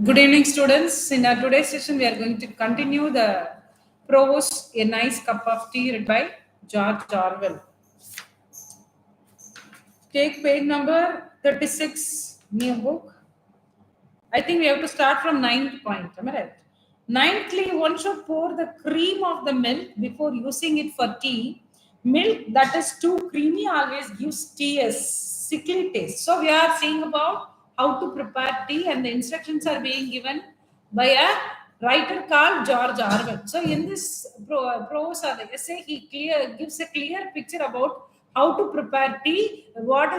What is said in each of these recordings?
Good evening, students. In our today's session, we are going to continue the prose, A Nice Cup of Tea, read by George Orwell. Take page number 36 in your book. I think we have to start from ninth point. Am I right? Ninthly, one should pour the cream of the milk before using it for tea. Milk that is too creamy always gives tea a sickly taste. So we are seeing about how to prepare tea, and the instructions are being given by a writer called George Orwell. So in this prose or the essay, he gives a clear picture about how to prepare tea, what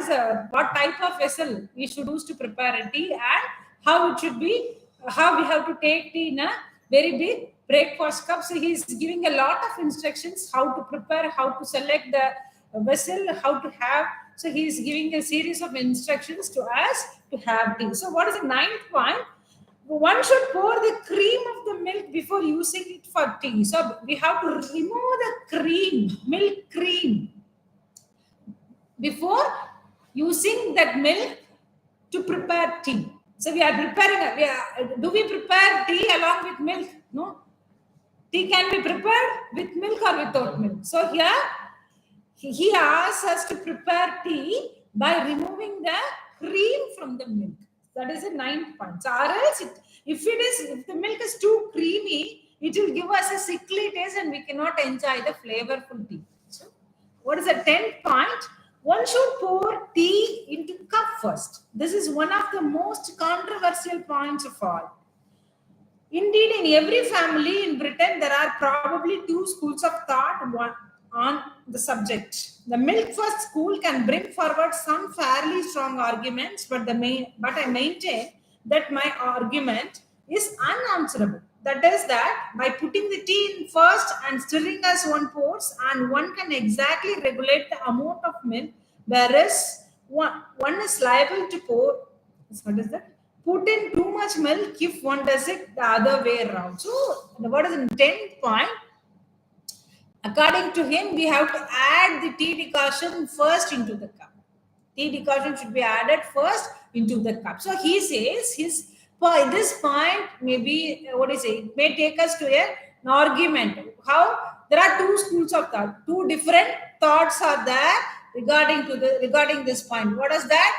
type of vessel we should use to prepare a tea, and how it should be, how we have to take tea in a very big breakfast cup. So he is giving a lot of instructions how to prepare, how to select the vessel, how to have. So he is giving a series of instructions to us to have tea. So what is the ninth point? One should pour the cream of the milk before using it for tea. So we have to remove the cream, milk cream, before using that milk to prepare tea. So we are preparing. Do we prepare tea along with milk? No. Tea can be prepared with milk or without milk. So here he asks us to prepare tea by removing the cream from the milk. That is a ninth point. So, or else, if the milk is too creamy, it will give us a sickly taste, and we cannot enjoy the flavorful tea. So, what is the 10th point? One should pour tea into cup first. This is one of the most controversial points of all. Indeed, in every family in Britain, there are probably two schools of thought on the subject. The milk first school can bring forward some fairly strong arguments, but I maintain that my argument is unanswerable. That is that by putting the tea in first and stirring as one pours, and one can exactly regulate the amount of milk, whereas one is liable to pour. What is that? Put in too much milk if one does it the other way around. So, what is the 10th point? According to him, we have to add the tea decoction first into the cup. Tea decoction should be added first into the cup. So he says this point maybe it may take us to an argument. How there are two schools of thought, two different thoughts are there regarding this point. What is that?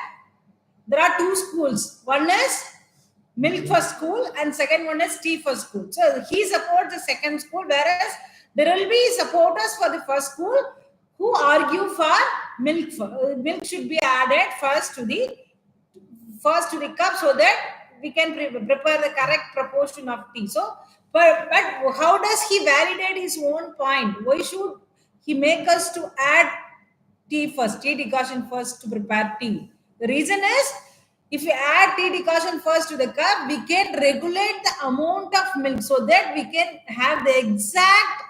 There are two schools. One is milk first school, and second one is tea first school. So he supports the second school, whereas there will be supporters for the first school who argue for milk. Milk should be added first to the cup so that we can prepare the correct proportion of tea. So, but how does he validate his own point? Why should he make us to add tea decoction first to prepare tea? The reason is, if we add tea decoction first to the cup, we can regulate the amount of milk so that we can have the exact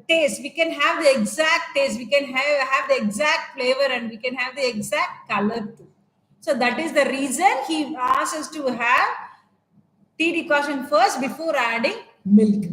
taste. We can have the exact taste. We can have the exact flavor, and we can have the exact color too. So that is the reason he asks us to have tea decoction first before adding milk.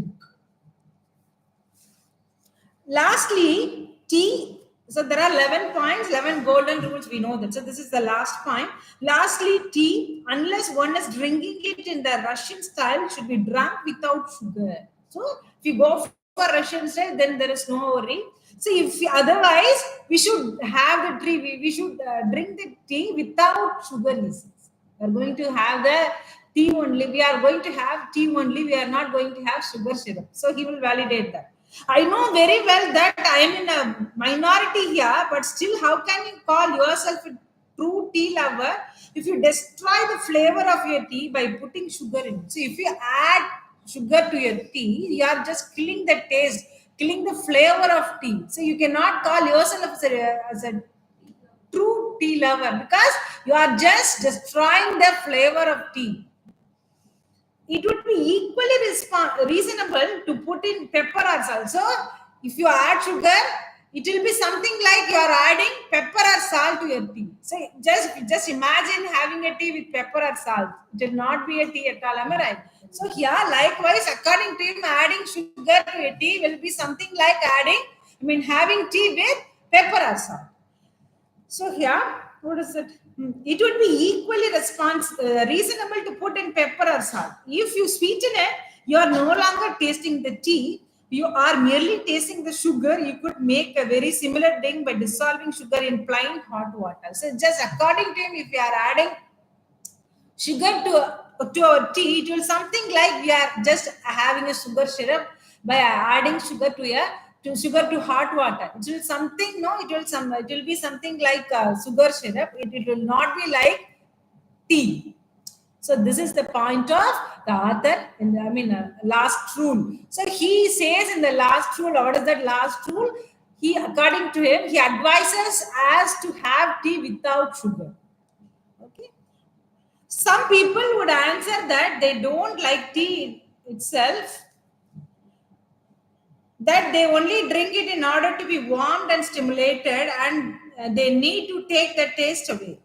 Lastly, tea. So there are 11 points, 11 golden rules. We know that. So this is the last point. Lastly, tea, unless one is drinking it in the Russian style, should be drunk without sugar. So if you go for Russian style, then there is no worry. So otherwise, we should have the tea. We should drink the tea without sugar. We are going to have the tea only. We are going to have tea only. We are not going to have sugar syrup. So he will validate that. I know very well that I am in a minority here, but still, how can you call yourself a true tea lover if you destroy the flavor of your tea by putting sugar in it? So if you add sugar to your tea, you are just killing the taste, killing the flavor of tea. So you cannot call yourself as a true tea lover, because you are just destroying the flavor of tea. It would be equally reasonable to put in pepper or salt. So, if you add sugar, it will be something like you are adding pepper or salt to your tea. So, just imagine having a tea with pepper or salt. It will not be a tea at all. Am I right? So, here, likewise, according to him, adding sugar to a tea will be something like having tea with pepper or salt. So, here, what is it? it would be equally reasonable to put in pepper or salt. If you sweeten it, you are no longer tasting the tea. You are merely tasting the sugar. You could make a very similar thing by dissolving sugar in plain hot water. So just according to him, if you are adding sugar to our tea, it will something like we are just having a sugar syrup by adding sugar to hot water. It will something, no, it will be something like sugar syrup. It will not be like tea. So this is the point of the author in the, last rule. So he says in the last rule, what is that last rule? He, according to him, he advises us to have tea without sugar. Okay. Some people would answer that they don't like tea itself, that they only drink it in order to be warmed and stimulated, and they need to take the taste away.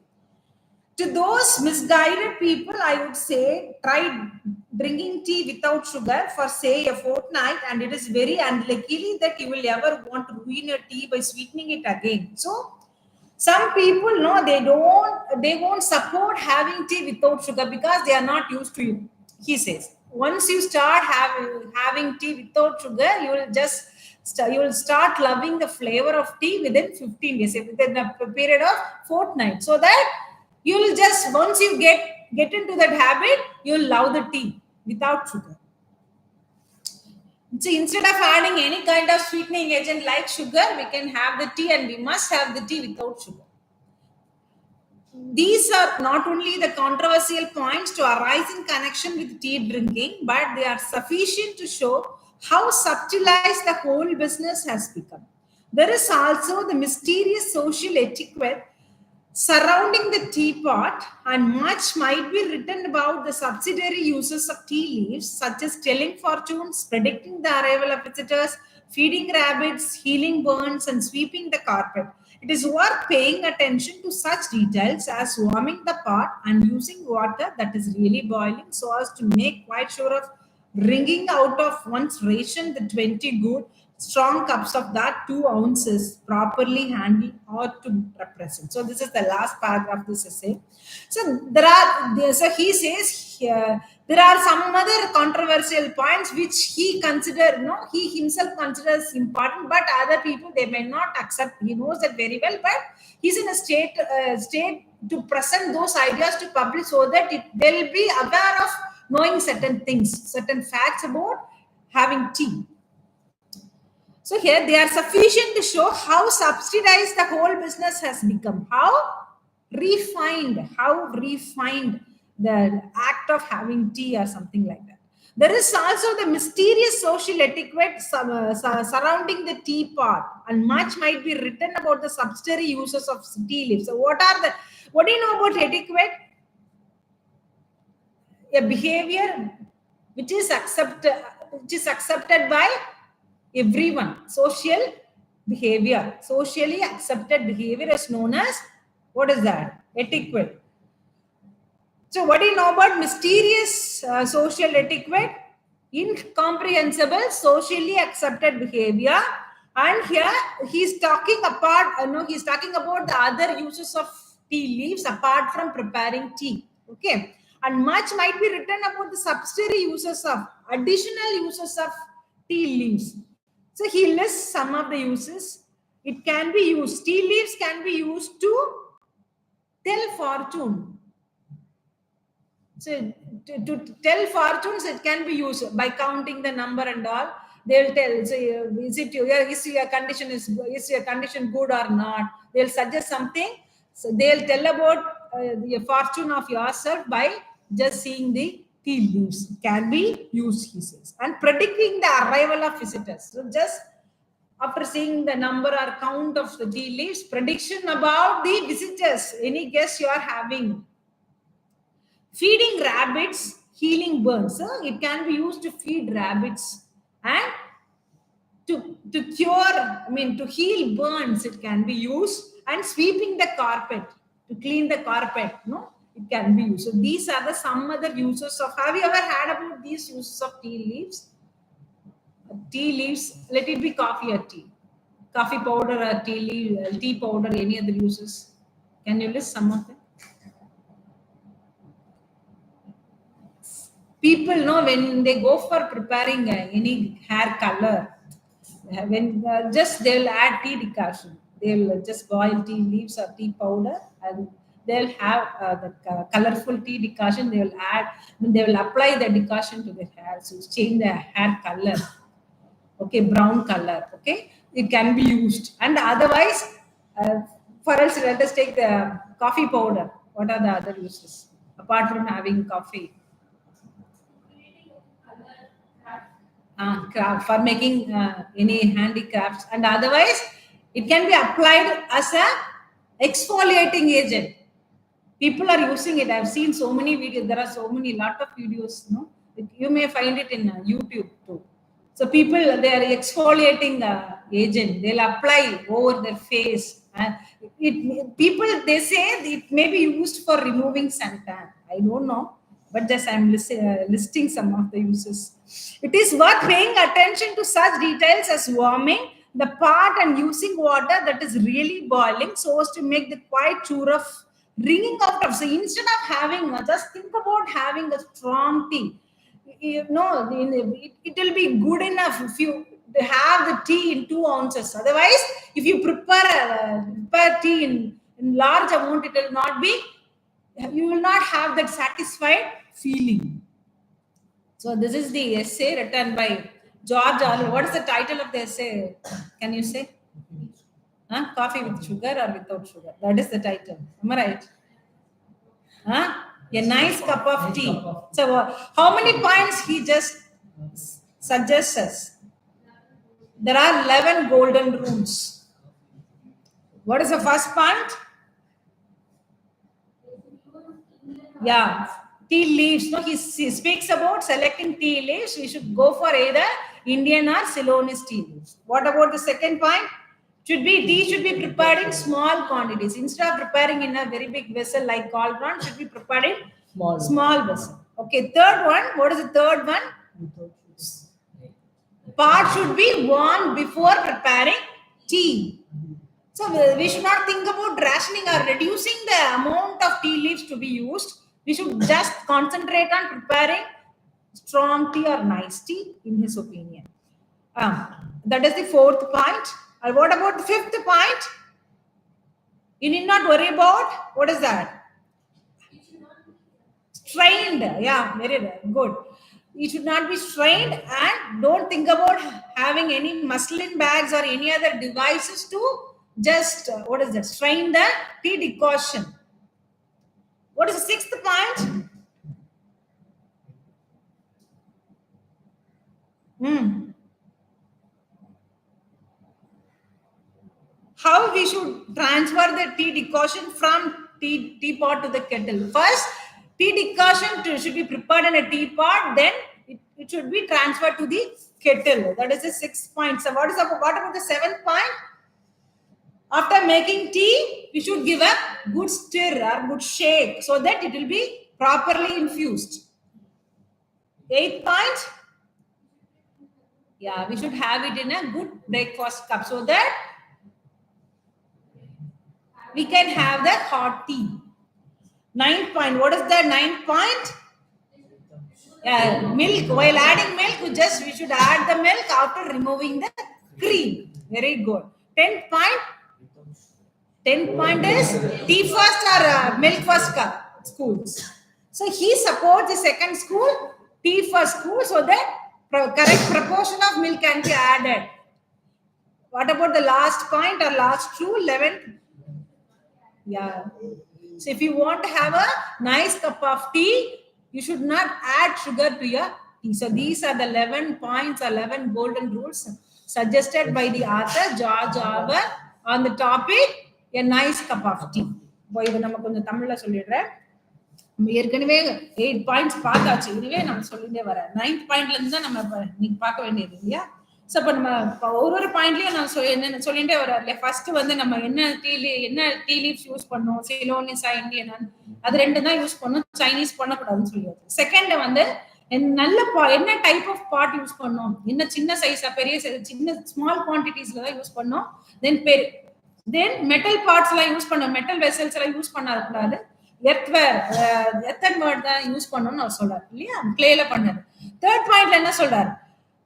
To those misguided people, I would say try drinking tea without sugar for say a fortnight, and it is very unlikely that you will ever want to ruin your tea by sweetening it again. So some people, no, they won't support having tea without sugar because they are not used to it. He says once you start having tea without sugar, you will start loving the flavor of tea within 15 days, within a period of fortnight. So that you will just, once you get into that habit, you'll love the tea without sugar. So instead of adding any kind of sweetening agent like sugar, we can have the tea, and we must have the tea without sugar. These are not only the controversial points to arise in connection with tea drinking, but they are sufficient to show how subtilized the whole business has become. There is also the mysterious social etiquette surrounding the teapot, and much might be written about the subsidiary uses of tea leaves, such as telling fortunes, predicting the arrival of visitors, feeding rabbits, healing burns, and sweeping the carpet. It is worth paying attention to such details as warming the pot and using water that is really boiling so as to make quite sure of wringing out of one's ration the 20 good strong cups of that 2 ounces properly handled or to represent. So this is the last paragraph of this essay. So so he says here, there are some other controversial points which he himself considers important, but other people, they may not accept. He knows that very well, but he's in a state to present those ideas to public so that they'll be aware of knowing certain things, certain facts about having tea. So here they are sufficient to show how subsidized the whole business has become, how refined the act of having tea or something like that. There is also the mysterious social etiquette surrounding the teapot, and much might be written about the subsidiary uses of tea leaves. So what do you know about etiquette? A behavior which is accepted by everyone. Social behavior, socially accepted behavior is known as, what is that? Etiquette. So what do you know about mysterious social etiquette? Incomprehensible socially accepted behavior. And here he's talking he's talking about the other uses of tea leaves apart from preparing tea. Okay. And much might be written about the subsidiary uses of, additional uses of tea leaves. So he lists some of the uses. It can be used, tea leaves can be used to tell fortune. So to tell fortunes, it can be used by counting the number and all. They'll tell, so is your condition good or not? They'll suggest something. So they'll tell about the fortune of yourself by just seeing the tea leaves. Can be used, he says. And predicting the arrival of visitors. So just after seeing the number or count of the tea leaves, prediction about the visitors, any guests you are having. Feeding rabbits, healing burns. It can be used to feed rabbits and to heal burns. It can be used, and sweeping the carpet, to clean the carpet. No, it can be used. So these are some other uses of. Have you ever heard about these uses of tea leaves? Tea leaves. Let it be coffee or tea, coffee powder or tea powder. Any other uses? Can you list some of them? people know when they go for preparing any hair color, when just they'll add tea decoction. They'll just boil tea leaves or tea powder, and they'll have the colorful tea decoction. They will add, they will apply the decoction to their hair, so change their hair color. Okay, brown color. Okay, it can be used, and otherwise, for else, let us take the coffee powder. What are the other uses apart from having coffee? Craft for making any handicrafts, and otherwise it can be applied as a exfoliating agent. People are using it. I've seen so many videos. There are so many lot of videos, no, you may find it in YouTube too. So people, they are exfoliating agent, they'll apply over their face, and people, they say it may be used for removing suntan. I don't know, but just I'm listing some of the uses. It is worth paying attention to such details as warming the pot and using water that is really boiling so as to make the quiet chore of wringing out of. So instead of having, just think about having a strong tea. You know, it will be good enough if you have the tea in 2 ounces. Otherwise, if you prepare tea in large amount, it will not be, you will not have that satisfied feeling. So this is the essay written by George Orwell. What is the title of the essay? Can you say? Coffee with sugar or without sugar? That is the title. Am I right? A nice cup of tea. So how many points he just suggests us? There are 11 golden rules. What is the first point? Yeah, tea leaves. No, he speaks about selecting tea leaves. We should go for either Indian or Ceylonese tea leaves. What about the second point? Tea should be prepared in small quantities. Instead of preparing in a very big vessel like cauldron, should be prepared in small vessel. Okay, third one. What is the third one? Pot should be warmed before preparing tea. So we should not think about rationing or reducing the amount of tea leaves to be used. We should just concentrate on preparing strong tea or nice tea, in his opinion. That is the fourth point. What about the fifth point? You need not worry about. What is that? Strained. Yeah, very good. It should not be strained, and don't think about having any muslin bags or any other devices to just, what is that? Strain the tea decoction. What is the sixth point? How we should transfer the tea decoction from teapot to the kettle. First, tea decoction should be prepared in a teapot, then it should be transferred to the kettle. That is the sixth point. So what about the seventh point? After making tea, we should give a good stir or good shake so that it will be properly infused. Eighth point? Yeah, we should have it in a good breakfast cup so that we can have the hot tea. Ninth point. What is the ninth point? Milk. While adding milk, we should add the milk after removing the cream. Very good. 10th point. 10th point is tea first or milk first schools. So he supports the second school, tea first school, so that correct proportion of milk can be added. What about the last point or last rule? 11th. Yeah. So if you want to have a nice cup of tea, you should not add sugar to your tea. So these are the 11 points, 11 golden rules suggested by the author George Orwell on the topic a nice cup of tea. இது நம்ம கொஞ்சம் தமிழ்ல சொல்லிடுறேன். ஏற்கனவே 8 points பார்த்தாச்சு. இதுவே நம்ம சொல்லிட்டே வர 9th பாயிண்ட்ல இருந்து தான் நம்ம நீங்க பார்க்க வேண்டியது இல்லையா? ஸோ இப்போ நம்ம ஒரு பாயிண்ட்லயும் நான் என்ன சொல்லிட்டே வர இல்லையா? ஃபர்ஸ்ட் வந்து நம்ம என்ன டீ லீவ்ஸ் யூஸ் பண்ணோம், சிலோனிஸா இந்தியன், அது ரெண்டு தான் யூஸ் பண்ணோம், சைனீஸ் பண்ணக்கூடாதுன்னு சொல்லிடுது. செகண்ட் வந்து நல்ல என்ன டைப் ஆஃப் பாட் யூஸ் பண்ணோம், என்ன சின்ன சைஸா பெரிய சைஸ், சின்ன ஸ்மால் குவான்டிட்டிஸ்ல தான் யூஸ் பண்ணோம். தென் மெட்டல் பார்ட்ஸ் எல்லாம் யூஸ் பண்ணோம், மெட்டல் வெசல்ஸ் எல்லாம் யூஸ் பண்ணக்கூடாது. எர்த்வேர் எர்த்தன் வேர்ட் தான் யூஸ் பண்ணணும்னு அவர் சொல்றாரு இல்லையா, கிளேல பண்ணது. தேர்ட் பாயிண்ட்ல என்ன சொல்றாரு,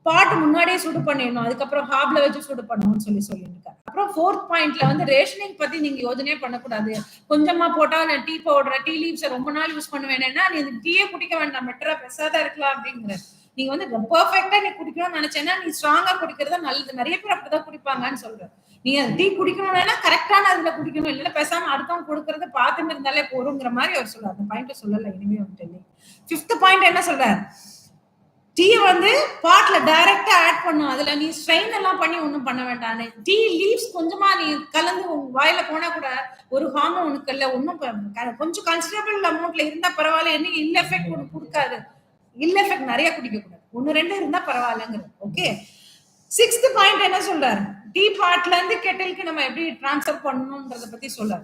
பாட்டு முன்னாடியே சுடு பண்ணிடணும், அதுக்கப்புறம் ஹாப்ல வச்சு சுடு பண்ணணும்னு சொல்லியிருக்காரு. அப்புறம் ஃபோர்த் பாயிண்ட்ல வந்து ரேஷனிங் பத்தி நீங்க யோஜனையே பண்ணக்கூடாது. கொஞ்சமா போட்டா நான் டீ பவுடர் டீ லீவ்ஸ் ரொம்ப நாள் யூஸ் பண்ணுவேன்னா நீ டீயே குடிக்க வேண்டாம், பெட்டரா பெருசாதான் இருக்கலாம் அப்படிங்கிற. நீங்க வந்து பெர்ஃபெக்டா நீ குடிக்கணும்னு நினைச்சேன்னா நீ ஸ்ட்ராங்கா குடிக்கிறதா நல்லது. நிறைய பேர் அப்படிதான் குடிப்பாங்கன்னு சொல்றேன். நீ டீ குடிக்கணும்னா கரெக்டான அதுல குடிக்கணும், இல்லைன்னா பேசாம அடுத்தவங்க கொடுக்கறத பார்த்துட்டு இருந்தாலே போருங்கிற மாதிரி அவர் சொல்றாரு. அந்த பாயிண்ட் சொல்லல இனிமே வந்து. ஃபிஃப்த் பாயிண்ட் என்ன சொல்றாரு, டீ வந்து பாட்ல டைரக்டா ஆட் பண்ணும், அதுல நீ ஸ்ட்ரெயின் எல்லாம் பண்ணி ஒண்ணும் பண்ண வேண்டாம். டீ லீவ்ஸ் கொஞ்சமா நீ கலந்து வாயில போனா கூட ஒரு ஹார்மோன் உனக்கு இல்ல ஒன்னும் கொஞ்சம் கன்சிடரபிள் அமௌண்ட்ல இருந்தா பரவாயில்ல, என்ன இல்ல எஃபெக்ட் ஒண்ணு கொடுக்காது. இல்ல எஃபெக்ட் நிறைய குடிக்க கூடாது, 1-2 இருந்தா பரவாயில்லங்கிறது. ஓகே. சிக்ஸ்த் பாயிண்ட் என்ன சொல்றாரு, டீ பாட்ல இருந்து கெட்டிலுக்கு நம்ம எப்படி டிரான்ஸ்ஃபர் பண்ணணும்ன்றத பத்தி சொல்றாரு.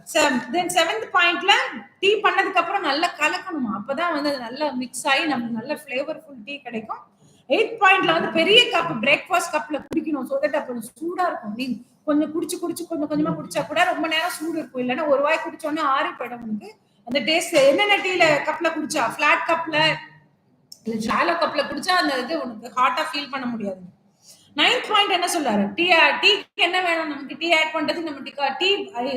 தென் செவன்த் பாயிண்ட்ல டீ பண்ணதுக்கு அப்புறம் நல்லா கலக்கணுமா, அப்பதான் வந்து அது நல்லா மிக்ஸ் ஆகி நமக்கு நல்ல ஃபிளேவர்ஃபுல் டீ கிடைக்கும். எய்த் பாயிண்ட்ல வந்து பெரிய கப் பிரேக்ஃபாஸ்ட் கப்ல குடிக்கணும், சோ தட் அப்ப சூடா இருக்கும். நீ கொஞ்சம் குடிச்சு கொஞ்சம் கொஞ்சமா குடிச்சா கூட ரொம்ப நேரம் சூடு இருக்கும், இல்லைன்னா ஒரு வாய் குடிச்சோன்னா ஆறி போயிடும் உங்களுக்கு அந்த டேஸ்ட். என்னென்ன டீல கப்ல குடிச்சா, பிளாட் கப்ல இல்ல ஷாலோ கப்ல குடிச்சா அந்த இது உனக்கு ஹாட்டா ஃபீல் பண்ண முடியாது. நைன்த் பாயிண்ட் என்ன சொல்றாரு, டீக்கு என்ன வேணும், நமக்கு டீ ஆட் பண்றது, நம்ம டீ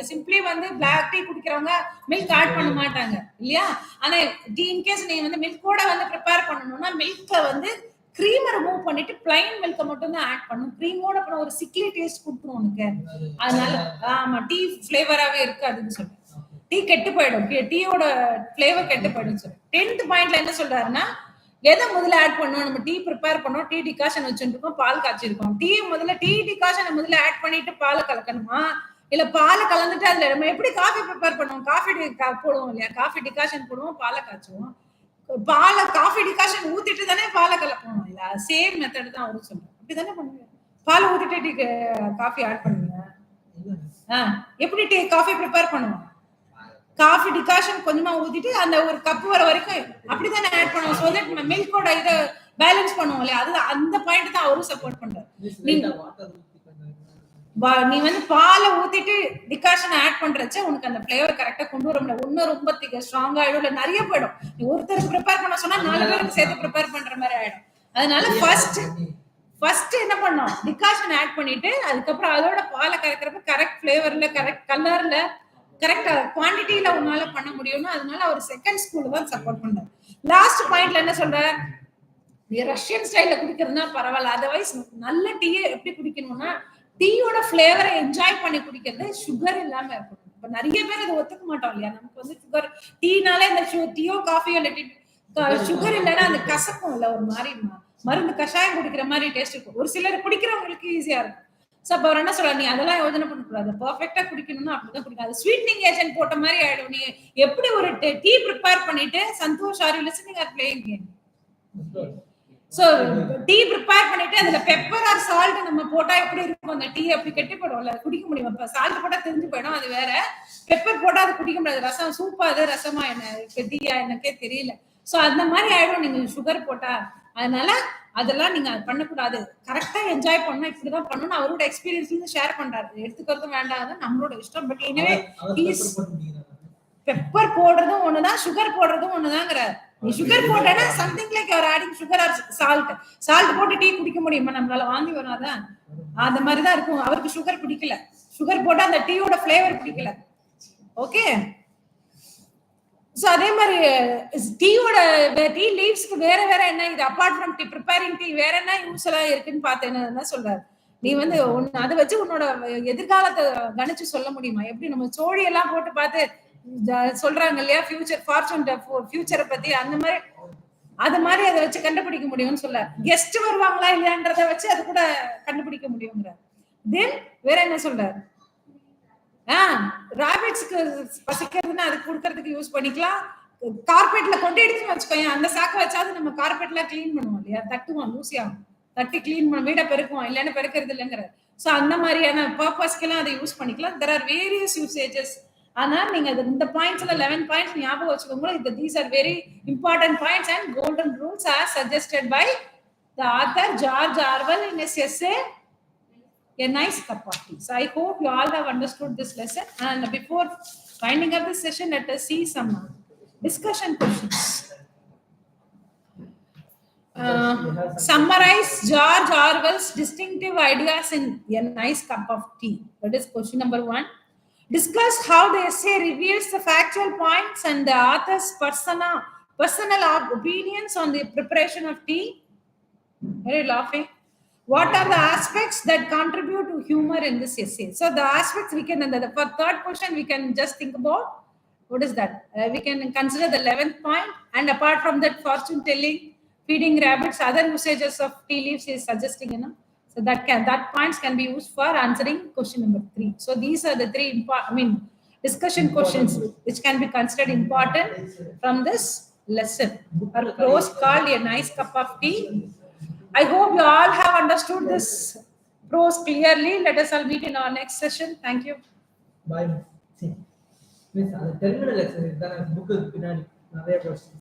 சிம்பிளி வந்து பிளாக் டீ குடிக்கிறவங்க மில்க் ஆட் பண்ண மாட்டாங்க இல்லையா. ஆனா டீ இன்கேஸ் நீ வந்து மில்கோட வந்து ப்ரிப்பேர் பண்ணணும்னா மில்க வந்து கிரீமை ரிமூவ் பண்ணிட்டு பிளைன் மில்க மட்டும் தான் ஆட் பண்ணும். கிரீமோட அப்புறம் ஒரு சிக்லி டேஸ்ட் கொடுத்துரும் உனக்கு, அதனால ஆமா டீ ஃபிளேவராகவே இருக்காதுன்னு சொல்றேன். டீ கெட்டு போயிடும், டீயோட ஃபிளேவர் கெட்டு போயிடும் சொல்லு. 10th பாயிண்ட்ல என்ன சொல்றாருன்னா, எதை முதல்ல ஆட் பண்ணோம், நம்ம டீ ப்ரிப்பேர் பண்ணோம், டீ டிகாஷன் வச்சுருக்கோம், பால் காய்ச்சிருக்கோம். டீ டிகாஷனை முதல்ல ஆட் பண்ணிட்டு பால் கலக்கணுமா, இல்ல பாலை கலந்துட்டு அதுல நம்ம எப்படி காஃபி ப்ரிப்பேர் பண்ணுவோம், காஃபி போடுவோம் இல்லையா, காஃபி டிகாஷன் போடுவோம், பாலை காய்ச்சுவோம். பாலை காஃபி டிகாஷன் ஊத்திட்டு தானே பாலை கலக்கணும் இல்ல, சேம் மெத்தட் தான் அவரும் சொல்றேன். அப்படிதானே பண்ணுவீங்க, பால் ஊத்திட்டு டீ காஃபி ஆட் பண்ணுவீங்க. எப்படி டீ காஃபி ப்ரிப்பேர் பண்ணுவோம், காஃபி டிகாஷன் கொஞ்சமா ஊத்திட்டு அந்த ஒரு கப் வர வரைக்கும் அப்படிதானே ஆட் பண்ணுவோம், சோ தட் மில்கோட இத பேலன்ஸ் பண்ணுவோம் இல்லையா. அது அந்த பாயிண்ட் தான் அவரும் சப்போர்ட் பண்றாரு. நீ வந்து பாலை ஊத்திட்டு டிகாஷன் ஆட் பண்றச்ச உனக்கு அந்த ஃபிளேவர் கரெக்டா கொண்டு வர முடியாது, இன்னும் ரொம்ப ஸ்ட்ராங் ஆயிடும், இல்ல நிறைய போயிடும். நீ ஒருத்தருக்கு ப்ரிப்பேர் பண்ண சொன்னா 4 பேருக்கு சேர்த்து ப்ரிப்பேர் பண்ற மாதிரி ஆயிடும். அதனால ஃபர்ஸ்ட் என்ன பண்ணோம், டிகாஷன் ஆட் பண்ணிட்டு அதுக்கப்புறம் அதோட பாலை கறக்கிறப்ப கரெக்ட் ஃபிளேவர்ல கரெக்ட் கலர்ல கரெக்டா குவான்டிட்டியில உன்னால பண்ண முடியும்னா அதனால அவர் செகண்ட் ஸ்கூல் தான் சப்போர்ட் பண்றாரு. லாஸ்ட் பாயிண்ட்ல என்ன சொல்ற, நீ ரஷ்யன் ஸ்டைல்ல குடிக்கிறதுனா பரவாயில்ல, அதர்வைஸ் நல்ல டீயை எப்படி குடிக்கணும்னா டீயோட ஃபிளேவரை என்ஜாய் பண்ணி குடிக்கிறது, சுகர் இல்லாம இருக்கணும். இப்ப நிறைய பேர் அதை ஒத்துக்க மாட்டோம் இல்லையா, நமக்கு வந்து சுகர் டீனாலே இந்த டீயோ காஃபியோ இல்லை சுகர் இல்லைன்னா அந்த கசக்கும் இல்ல, ஒரு மாதிரி மருந்து கஷாயம் குடிக்கிற மாதிரி டேஸ்ட் இருக்கும். ஒரு சிலர் குடிக்கிறவங்களுக்கு ஈஸியா இருக்கும். சோ அப்ப அவர் என்ன சொல்றாரு, நீ அதெல்லாம் யோசனை பண்ணக்கூடாது, பெர்ஃபெக்ட்டா குடிக்கணும்னா அப்படிதான் குடிக்காது, ஸ்வீட்னிங் ஏஜென்ட் போட்ட மாதிரி ஆயிடும். நீ எப்படி ஒரு டீ ப்ரிப்பேர் பண்ணிட்டு Santosh are you listening or playing game. So tea prepare பண்ணிட்டு அதுல பெப்பர் ஆர் சால்ட் நம்ம போட்டா எப்படி இருக்கும், அந்த டீ அப்படி கெட்டி போடும்ல, குடிக்க முடியும். இப்ப சால்ட் போட்டா தெரிஞ்சு போயிடும், அது வேற. பெப்பர் போட்டா அது குடிக்க முடியாது, ரசம் சூப்பா அது ரசமா என்ன டீயா எனக்கே தெரியல. சோ அந்த மாதிரி ஆயிடும் நீங்க சுகர் போட்டா. அதனால அதெல்லாம் நீங்க பண்ணக்கூடாது, கரெக்டா என்ஜாய் பண்ணணும், இப்படிதான் பண்ணணும். அவரோட எக்ஸ்பீரியன்ஸ்ல ஷேர் பண்றாரு, எடுத்துக்கிறதும் வேண்டாம், நம்மளோட இஷ்டம். பட் எனவே பெப்பர் போடுறதும் ஒண்ணுதான், சுகர் போடுறதும் ஒண்ணுதாங்கிறார். நீ சுகர் போட்டேன்னா something like you are adding sugar R salt போட்டு டீ குடிக்க முடியுமா, நம்மளால வாந்தி வராதான், அந்த மாதிரிதான் இருக்கும். அவருக்கு சுகர் பிடிக்கல, சுகர் போட்டா அந்த டீயோட ஃபிளேவர் பிடிக்கல. ஓகே. சோ அதே மாதிரி டீயோட டீ லீவ்ஸ்க்கு வேற வேற என்ன இது, apart from tea preparing tea வேற என்ன யூஸ் எல்லாம் இருக்குன்னு பார்த்தேன்னு சொல்றாரு. நீ வந்து அதை வச்சு உன்னோட எதிர்காலத்தை கணிச்சு சொல்ல முடியுமா, எப்படி நம்ம சோழி எல்லாம் போட்டு பார்த்து சொல்றாங்க இல்லையா, ஃபியூச்சரை பத்தி, அந்த மாதிரி அது மாதிரி அதை வச்சு கண்டுபிடிக்க முடியும்னு சொல்ல. கெஸ்ட் வருவாங்களா இல்லையான்றத வச்சு அது கூட கண்டுபிடிக்க முடியுங்கிற. தென் வேற என்ன சொல்றாரு, ராபிட்ஸ்க்கு பசிக்கிறதுன்னா அதுக்கு கொடுக்கறதுக்கு யூஸ் பண்ணிக்கலாம். கார்பெட்ல கொண்டு எடுத்துன்னு வச்சுக்கோங்க, அந்த சாக்கை வச்சாவது நம்ம கார்பெட்ல கிளீன் பண்ணுவோம் இல்லையா, தட்டுவோம், லூசியாகும், தட்டி கிளீன் பண்ண வீட பெருக்குவோம், இல்லைன்னா பெருக்கிறது இல்லைங்கிற. சோ அந்த மாதிரியான பர்பஸ்க்கெல்லாம் அதை யூஸ் பண்ணிக்கலாம். There are various usages. ஆனா நீங்க இந்த பாயிண்ட்ஸ்ல 11 பாயிண்ட்ஸ் ஞாபகம் வச்சுக்கோங்க. These are very important points and golden rules are suggested by the author George Orwell in his essay A Nice Cup of Tea. So I hope you all have understood this lesson. And before winding up this session, let us see some Discussion questions. Summarize George Orwell's distinctive ideas in a nice cup of tea. That is question number 1. Discuss how the essay reveals the factual points and the author's personal opinions on the preparation of tea. Very laughing. What are the aspects that contribute to humor in this essay? So the aspects we can, for third question, we can just think about what is that? We can consider the 11th point, and apart from that, fortune telling, feeding rabbits, other usages of tea leaves is suggesting, so that points can be used for answering question number 3. So these are the 3 discussion questions which can be considered important from this lesson. Our prose called a nice cup of tea. I hope you all have understood this prose clearly. Let us all meet in our next session. Thank you. Bye. See. Miss, terminal exercise, book